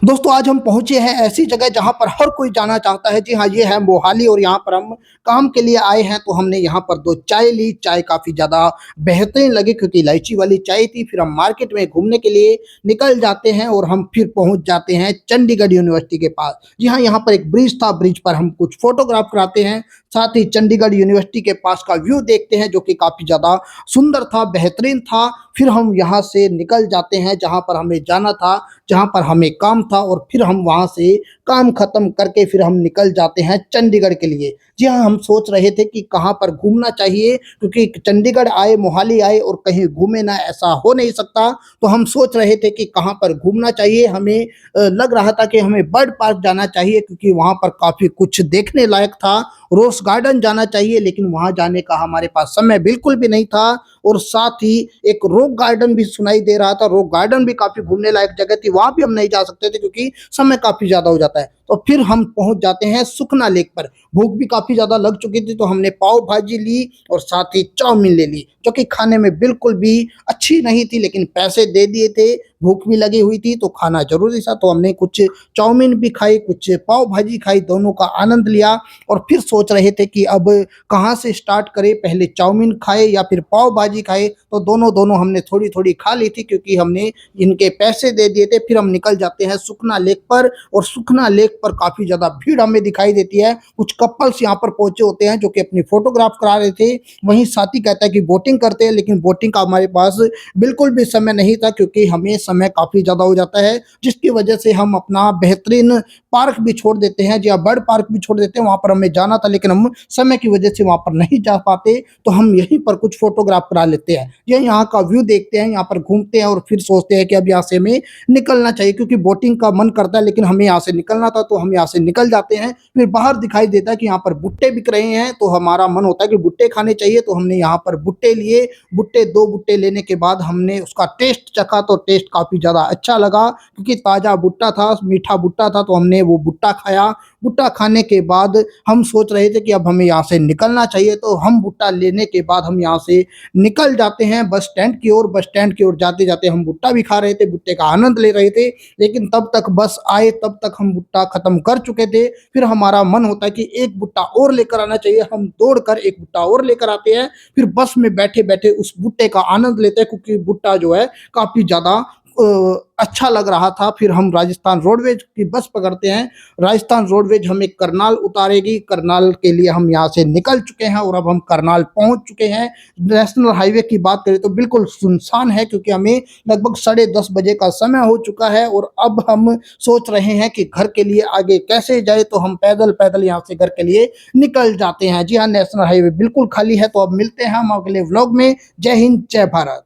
दोस्तों आज हम पहुँचे हैं ऐसी जगह जहाँ पर हर कोई जाना चाहता है। जी हाँ, ये है मोहाली और यहाँ पर हम काम के लिए आए हैं। तो हमने यहाँ पर 2 चाय ली, चाय काफ़ी ज़्यादा बेहतरीन लगी क्योंकि इलायची वाली चाय थी। फिर हम मार्केट में घूमने के लिए निकल जाते हैं और हम फिर पहुँच जाते हैं चंडीगढ़ यूनिवर्सिटी के पास। जी हाँ, यहाँ पर एक ब्रिज था, ब्रिज पर हम कुछ फ़ोटोग्राफ कराते हैं, साथ ही चंडीगढ़ यूनिवर्सिटी के पास का व्यू देखते हैं जो कि काफ़ी ज़्यादा सुंदर था, बेहतरीन था। फिर हम यहाँ से निकल जाते हैं जहाँ पर हमें जाना था, जहाँ पर हमें काम था और फिर हम वहाँ से काम ख़त्म करके फिर हम निकल जाते हैं चंडीगढ़ के लिए। जी हाँ, हम सोच रहे थे कि कहाँ पर घूमना चाहिए क्योंकि चंडीगढ़ आए, मोहाली आए और कहीं घूमे ना, ऐसा हो नहीं सकता। तो हम सोच रहे थे कि कहाँ पर घूमना चाहिए। हमें लग रहा था कि हमें बर्ड पार्क जाना चाहिए क्योंकि वहाँ पर काफ़ी कुछ देखने लायक था। रोज़ गार्डन जाना चाहिए लेकिन वहाँ जाने का हमारे पास समय बिल्कुल भी नहीं था और साथ ही एक रॉक गार्डन भी सुनाई दे रहा था। रॉक गार्डन भी काफ़ी घूमने लायक जगह थी, वहाँ भी हम नहीं जा सकते थे क्योंकि समय काफ़ी ज़्यादा हो जाता है। तो फिर हम पहुँच जाते हैं सुखना लेक पर। भूख भी काफ़ी ज़्यादा लग चुकी थी तो हमने पाव भाजी ली और साथ ही चाउमीन ले ली, जो कि खाने में बिल्कुल भी अच्छी नहीं थी लेकिन पैसे दे दिए थे, भूख भी लगी हुई थी तो खाना ज़रूरी था। तो हमने कुछ चाउमीन भी खाई, कुछ पाव भाजी खाई, दोनों का आनंद लिया और फिर सोच रहे थे कि अब कहाँ से स्टार्ट करें, पहले चाउमीन खाए या फिर पाव भाजी खाए। तो दोनों हमने थोड़ी-थोड़ी खा ली थी क्योंकि हमने इनके पैसे दे दिए थे। फिर हम निकल जाते हैं सुखना लेक पर और सुखना लेक पर काफ़ी ज़्यादा भीड़ हमें दिखाई देती है। कुछ कपल्स यहाँ पर पहुँचे होते हैं जो कि अपनी फ़ोटोग्राफ करा रहे थे। वहीं साथी कहता है कि बोटिंग करते हैं, लेकिन बोटिंग का हमारे पास बिल्कुल भी समय नहीं था क्योंकि हमें समय काफ़ी ज़्यादा हो जाता है, जिसकी वजह से हम अपना बेहतरीन पार्क भी छोड़ देते हैं। जी हाँ, बर्ड पार्क भी छोड़ देते हैं, वहाँ पर हमें जाना था लेकिन हम समय की वजह से वहाँ पर नहीं जा पाते, तो हम यहीं पर कुछ फ़ोटोग्राफ करा लेते हैं। ये यहाँ का व्यू देखते हैं, यहाँ पर घूमते हैं और फिर सोचते हैं कि अब यहाँ से हमें निकलना चाहिए क्योंकि बोटिंग का मन करता है लेकिन हमें यहाँ से निकलना था, तो हम यहाँ से निकल जाते हैं। फिर बाहर दिखाई देता है कि यहाँ पर भुट्टे बिक रहे हैं, तो हमारा मन होता है कि भुट्टे खाने चाहिए, तो हमने यहाँ पर भुट्टे लिए। भुट्टे 2 भुट्टे लेने के बाद हमने उसका टेस्ट चखा तो टेस्ट काफ़ी ज़्यादा अच्छा लगा क्योंकि ताज़ा भुट्टा था, मीठा भुट्टा था, तो हमने वो भुट्टा खाया। भुट्टा खाने के बाद हम सोच रहे थे कि अब हमें यहाँ से निकलना चाहिए, तो हम भुट्टा लेने के बाद हम यहाँ से निकल जाते हैं बस स्टैंड की ओर। बस स्टैंड की ओर जाते-जाते हम भुट्टा भी खा रहे थे, भुट्टे का आनंद ले रहे थे, लेकिन तब तक बस आए, तब तक हम भुट्टा खत्म कर चुके थे। फिर हमारा मन होता है कि एक भुट्टा और लेकर आना चाहिए, हम दौड़कर एक भुट्टा और लेकर आते हैं। फिर बस में बैठे-बैठे उस भुट्टे का आनंद लेते हैं क्योंकि भुट्टा जो है काफ़ी ज़्यादा अच्छा लग रहा था। फिर हम राजस्थान रोडवेज की बस पकड़ते हैं। राजस्थान रोडवेज हमें करनाल उतारेगी। करनाल के लिए हम यहाँ से निकल चुके हैं और अब हम करनाल पहुँच चुके हैं। नेशनल हाईवे की बात करें तो बिल्कुल सुनसान है क्योंकि हमें लगभग 10:30 बजे का समय हो चुका है और अब हम सोच रहे हैं कि घर के लिए आगे कैसे जाए, तो हम पैदल-पैदल यहाँ से घर के लिए निकल जाते हैं। जी हाँ, नेशनल हाईवे बिल्कुल खाली है। तो अब मिलते हैं हम अगले व्लॉग में। जय हिंद, जय भारत।